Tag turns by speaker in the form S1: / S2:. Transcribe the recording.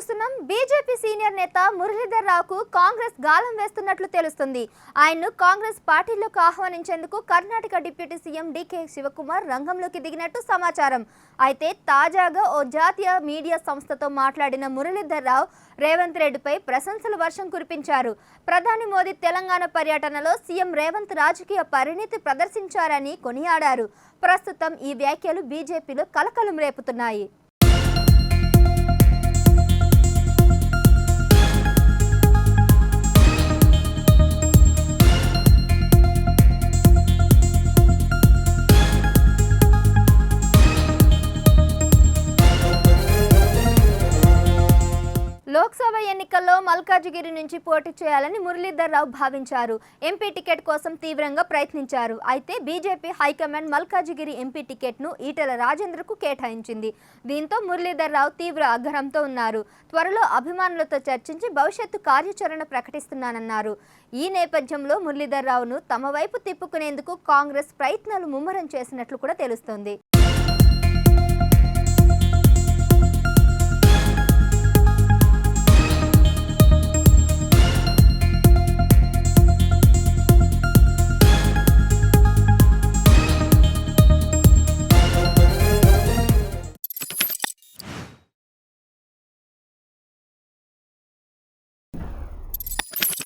S1: చూస్తున్నాం. BJP senior నేత మురళీధర్ రావుకు కాంగ్రెస్ గాలం వేస్తున్నట్లు తెలుస్తుంది. ఆయన్ను కాంగ్రెస్ పార్టీలోకి ఆహ్వానించేందుకు Karnataka deputy CM DK Shivakumar రంగంలోకి దిగినట్టు సమాచారం. అయితే తాజాగా ఓ జాతీయ మీడియా సంస్థతో మాట్లాడిన మురళీధర్ రావు రేవంత్ రెడ్డిపై ప్రశంసల వర్షం కురిపించారు. ప్రధాని మోదీ తెలంగాణ పర్యటనలో సీఎం రేవంత్ రాజకీయ పరిణితి ప్రదర్శించారని కొనియాడారు. ప్రస్తుతం ఈ వ్యాఖ్యలు బీజేపీలో కలకలం రేపుతున్నాయి. లోక్సభ ఎన్నికల్లో మల్కాజిగిరి నుంచి పోటీ చేయాలని మురళీధర్ రావు భావించారు. ఎంపీ టికెట్ కోసం తీవ్రంగా ప్రయత్నించారు. అయితే బీజేపీ హైకమాండ్ మల్కాజిగిరి ఎంపీ టికెట్ను ఈటెల రాజేంద్రకు కేటాయించింది. దీంతో మురళీధర్ రావు తీవ్ర ఆగ్రహంతో ఉన్నారు. త్వరలో అభిమానులతో చర్చించి భవిష్యత్తు కార్యాచరణ ప్రకటిస్తున్నానన్నారు. ఈ నేపథ్యంలో మురళీధర్ రావును తమ వైపు తిప్పుకునేందుకు కాంగ్రెస్ ప్రయత్నాలు ముమ్మరం చేసినట్లు కూడా తెలుస్తోంది.